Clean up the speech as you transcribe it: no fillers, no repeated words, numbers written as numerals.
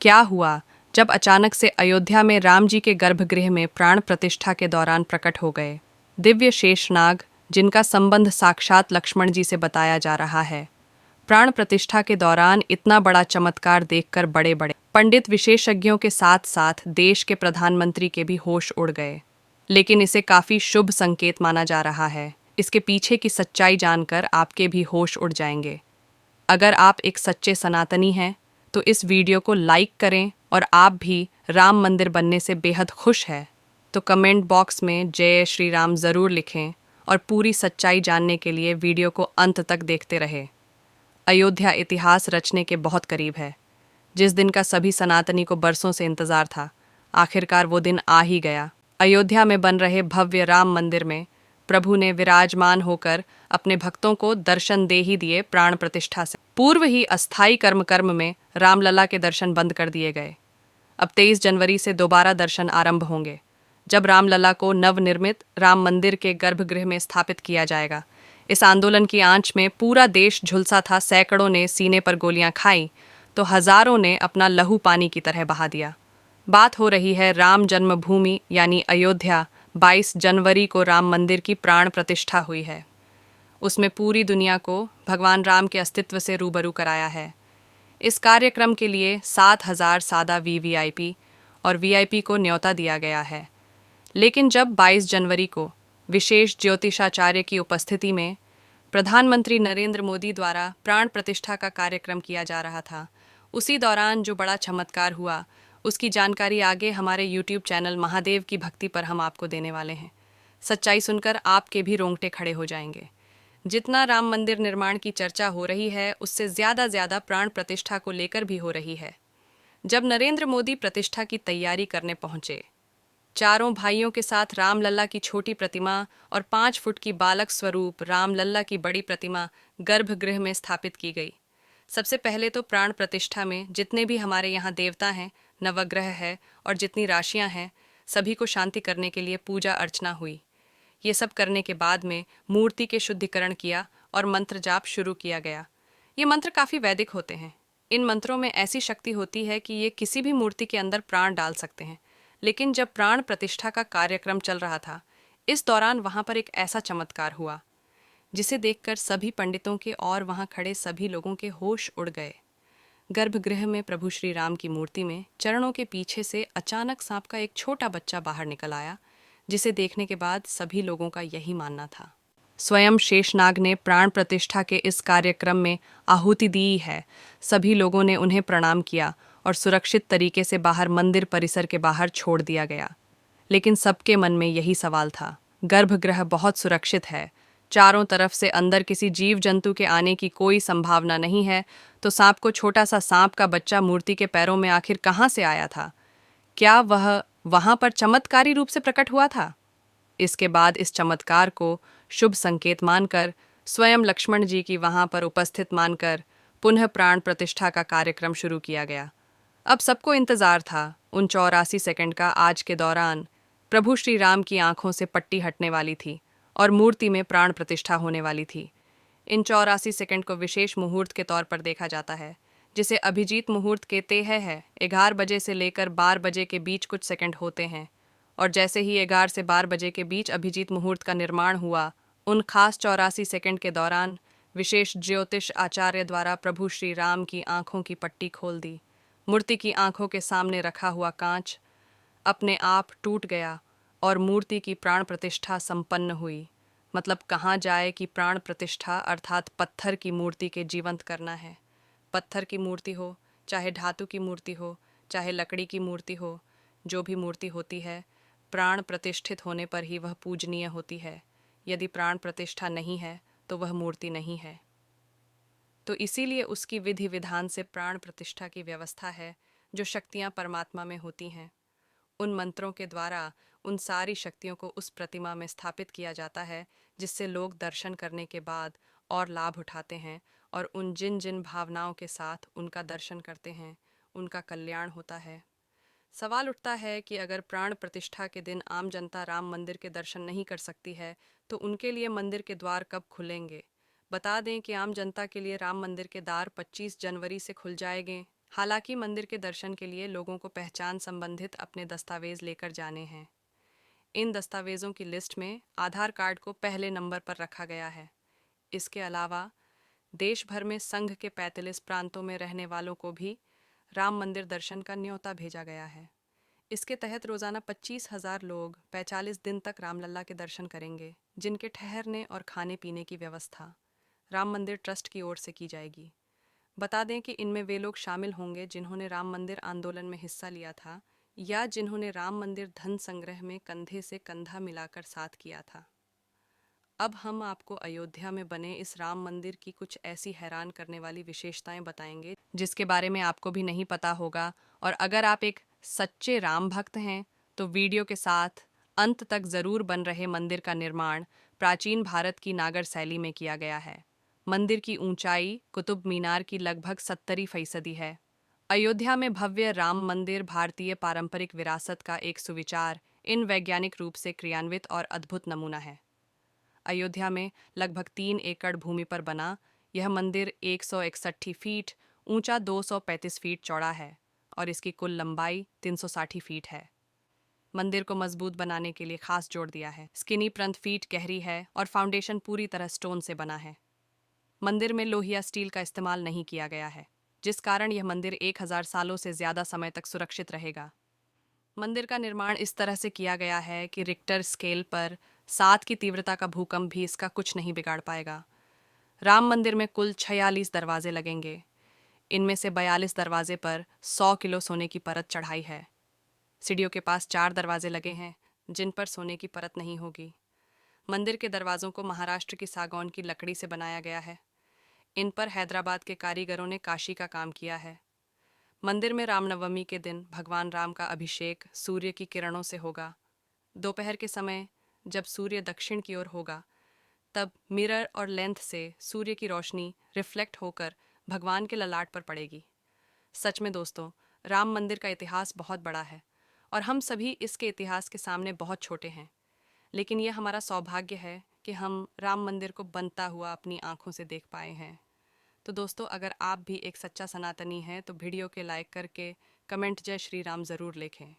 क्या हुआ जब अचानक से अयोध्या में राम जी के गर्भगृह में प्राण प्रतिष्ठा के दौरान प्रकट हो गए दिव्य शेषनाग, जिनका संबंध साक्षात लक्ष्मण जी से बताया जा रहा है। प्राण प्रतिष्ठा के दौरान इतना बड़ा चमत्कार देखकर बड़े बड़े पंडित विशेषज्ञों के साथ साथ देश के प्रधानमंत्री के भी होश उड़ गए। लेकिन इसे काफी शुभ संकेत माना जा रहा है। इसके पीछे की सच्चाई जानकर आपके भी होश उड़ जाएंगे। अगर आप एक सच्चे सनातनी हैं तो इस वीडियो को लाइक करें, और आप भी राम मंदिर बनने से बेहद खुश हैं तो कमेंट बॉक्स में जय श्री राम ज़रूर लिखें, और पूरी सच्चाई जानने के लिए वीडियो को अंत तक देखते रहें। अयोध्या इतिहास रचने के बहुत करीब है। जिस दिन का सभी सनातनी को बरसों से इंतजार था, आखिरकार वो दिन आ ही गया। अयोध्या में बन रहे भव्य राम मंदिर में प्रभु ने विराजमान होकर अपने भक्तों को दर्शन दे ही दिए। प्राण प्रतिष्ठा से पूर्व ही अस्थायी कर्म में रामलला के दर्शन बंद कर दिए गए। अब 23 जनवरी से दोबारा दर्शन आरंभ होंगे, जब रामलला को नवनिर्मित राम मंदिर के गर्भगृह में स्थापित किया जाएगा। इस आंदोलन की आंच में पूरा देश झुलसा था। सैकड़ों ने सीने पर गोलियां खाई तो हजारों ने अपना लहू पानी की तरह बहा दिया। बात हो रही है राम जन्मभूमि यानी अयोध्या। 22 जनवरी को राम मंदिर की प्राण प्रतिष्ठा हुई है। उसमें पूरी दुनिया को भगवान राम के अस्तित्व से रूबरू कराया है। इस कार्यक्रम के लिए 7,000 सादा वीवीआईपी और वीआईपी को न्योता दिया गया है। लेकिन जब 22 जनवरी को विशेष ज्योतिषाचार्य की उपस्थिति में प्रधानमंत्री नरेंद्र मोदी द्वारा प्राण प्रतिष्ठा का कार्यक्रम किया जा रहा था, उसी दौरान जो बड़ा चमत्कार हुआ उसकी जानकारी आगे हमारे यूट्यूब चैनल महादेव की भक्ति पर हम आपको देने वाले हैं। सच्चाई सुनकर आपके भी रोंगटे खड़े हो जाएंगे। जितना राम मंदिर निर्माण की चर्चा हो रही है, उससे ज़्यादा प्राण प्रतिष्ठा को लेकर भी हो रही है। जब नरेंद्र मोदी प्रतिष्ठा की तैयारी करने पहुंचे, चारों भाइयों के साथ रामलल्ला की छोटी प्रतिमा और 5 फुट की बालक स्वरूप रामलल्ला की बड़ी प्रतिमा गर्भगृह में स्थापित की गई। सबसे पहले तो प्राण प्रतिष्ठा में जितने भी हमारे यहाँ देवता हैं, नवग्रह है और जितनी राशियाँ हैं, सभी को शांति करने के लिए पूजा अर्चना हुई। ये सब करने के बाद में मूर्ति के शुद्धिकरण किया और मंत्र जाप शुरू किया गया। ये मंत्र काफ़ी वैदिक होते हैं। इन मंत्रों में ऐसी शक्ति होती है कि ये किसी भी मूर्ति के अंदर प्राण डाल सकते हैं। लेकिन जब प्राण प्रतिष्ठा का कार्यक्रम चल रहा था, इस दौरान वहाँ पर एक ऐसा चमत्कार हुआ जिसे देखकर सभी पंडितों के और वहाँ खड़े सभी लोगों के होश उड़ गए। गर्भगृह में प्रभु श्री राम की मूर्ति में चरणों के पीछे से अचानक सांप का एक छोटा बच्चा बाहर निकल आया, जिसे देखने के बाद सभी लोगों का यही मानना था। स्वयं शेषनाग ने प्राण प्रतिष्ठा के इस कार्यक्रम में आहुति दी है। सभी लोगों ने उन्हें प्रणाम किया और सुरक्षित तरीके से बाहर मंदिर परिसर के बाहर छोड़ दिया गया। लेकिन सबके मन में यही सवाल था, गर्भगृह बहुत सुरक्षित है, चारों तरफ से अंदर किसी जीव जंतु के आने की कोई संभावना नहीं है, तो सांप को छोटा सा सांप का बच्चा मूर्ति के पैरों में आखिर कहाँ से आया था? क्या वह वहां पर चमत्कारी रूप से प्रकट हुआ था? इसके बाद इस चमत्कार को शुभ संकेत मानकर स्वयं लक्ष्मण जी की वहां पर उपस्थित मानकर पुनः प्राण प्रतिष्ठा का कार्यक्रम शुरू किया गया। अब सबको इंतजार था उन 84 सेकंड का। आज के दौरान प्रभु श्री राम की आंखों से पट्टी हटने वाली थी और मूर्ति में प्राण प्रतिष्ठा होने वाली थी। इन 84 सेकंड को विशेष मुहूर्त के तौर पर देखा जाता है, जिसे अभिजीत मुहूर्त कहते हैं। 11 बजे से लेकर 12 बजे के बीच कुछ सेकंड होते हैं, और जैसे ही 11 से 12 बजे के बीच अभिजीत मुहूर्त का निर्माण हुआ, उन खास 84 सेकंड के दौरान विशेष ज्योतिष आचार्य द्वारा प्रभु श्री राम की आंखों की पट्टी खोल दी। मूर्ति की आंखों के सामने रखा हुआ कांच अपने आप टूट गया और मूर्ति की प्राण प्रतिष्ठा संपन्न हुई। मतलब कहाँ जाए कि प्राण प्रतिष्ठा अर्थात पत्थर की मूर्ति के जीवंत करना है। पत्थर की मूर्ति हो, चाहे धातु की मूर्ति हो, चाहे लकड़ी की मूर्ति हो, जो भी मूर्ति होती है, प्राण प्रतिष्ठित होने पर ही वह पूजनीय होती है। यदि प्राण प्रतिष्ठा नहीं है तो वह मूर्ति नहीं है। तो इसीलिए उसकी विधि विधान से प्राण प्रतिष्ठा की व्यवस्था है। जो शक्तियाँ परमात्मा में होती हैं, उन मंत्रों के द्वारा उन सारी शक्तियों को उस प्रतिमा में स्थापित किया जाता है, जिससे लोग दर्शन करने के बाद और लाभ उठाते हैं, और उन जिन जिन भावनाओं के साथ उनका दर्शन करते हैं, उनका कल्याण होता है। सवाल उठता है कि अगर प्राण प्रतिष्ठा के दिन आम जनता राम मंदिर के दर्शन नहीं कर सकती है, तो उनके लिए मंदिर के द्वार कब खुलेंगे? बता दें कि आम जनता के लिए राम मंदिर के द्वार 25 जनवरी से खुल जाएंगे। हालांकि मंदिर के दर्शन के लिए लोगों को पहचान संबंधित अपने दस्तावेज लेकर जाने हैं। इन दस्तावेजों की लिस्ट में आधार कार्ड को पहले नंबर पर रखा गया है। इसके अलावा देश भर में संघ के 45 प्रांतों में रहने वालों को भी राम मंदिर दर्शन का न्योता भेजा गया है। इसके तहत रोजाना 25,000 लोग 45 दिन तक रामलला के दर्शन करेंगे, जिनके ठहरने और खाने पीने की व्यवस्था राम मंदिर ट्रस्ट की ओर से की जाएगी। बता दें कि इनमें वे लोग शामिल होंगे जिन्होंने राम मंदिर आंदोलन में हिस्सा लिया था या जिन्होंने राम मंदिर धन संग्रह में कंधे से कंधा मिलाकर साथ किया था। अब हम आपको अयोध्या में बने इस राम मंदिर की कुछ ऐसी हैरान करने वाली विशेषताएं बताएंगे जिसके बारे में आपको भी नहीं पता होगा। और अगर आप एक सच्चे राम भक्त हैं तो वीडियो के साथ अंत तक जरूर। बन रहे मंदिर का निर्माण प्राचीन भारत की नागर शैली में किया गया है। मंदिर की ऊंचाई कुतुब मीनार की लगभग 70% है। अयोध्या में भव्य राम मंदिर भारतीय पारंपरिक विरासत का एक सुविचार इन वैज्ञानिक रूप से क्रियान्वित और अद्भुत नमूना है। अयोध्या में लगभग 3 एकड़ भूमि पर बना यह मंदिर 161 फीट ऊंचा, 235 फीट चौड़ा है और इसकी कुल लंबाई 360 फीट है। मंदिर को मजबूत बनाने के लिए खास जोर दिया है। स्किनी प्लंथ फीट गहरी है और फाउंडेशन पूरी तरह स्टोन से बना है। मंदिर में लोहिया स्टील का इस्तेमाल नहीं किया गया है, जिस कारण यह मंदिर 1000 सालों से ज्यादा समय तक सुरक्षित रहेगा। मंदिर का निर्माण इस तरह से किया गया है कि रिक्टर स्केल पर 7 की तीव्रता का भूकंप भी इसका कुछ नहीं बिगाड़ पाएगा। राम मंदिर में कुल 46 दरवाजे लगेंगे। इनमें से 42 दरवाजे पर 100 किलो सोने की परत चढ़ाई है। सीढ़ियों के पास 4 दरवाजे लगे हैं जिन पर सोने की परत नहीं होगी। मंदिर के दरवाजों को महाराष्ट्र की सागौन की लकड़ी से बनाया गया है। इन पर हैदराबाद के कारीगरों ने काशी का काम किया है। मंदिर में रामनवमी के दिन भगवान राम का अभिषेक सूर्य की किरणों से होगा। दोपहर के समय जब सूर्य दक्षिण की ओर होगा तब मिरर और लेंथ से सूर्य की रोशनी रिफ्लेक्ट होकर भगवान के ललाट पर पड़ेगी। सच में दोस्तों, राम मंदिर का इतिहास बहुत बड़ा है और हम सभी इसके इतिहास के सामने बहुत छोटे हैं। लेकिन यह हमारा सौभाग्य है कि हम राम मंदिर को बनता हुआ अपनी आंखों से देख पाए हैं। तो दोस्तों, अगर आप भी एक सच्चा सनातनी हैं तो वीडियो के लाइक करके कमेंट जय श्री राम ज़रूर लिखें।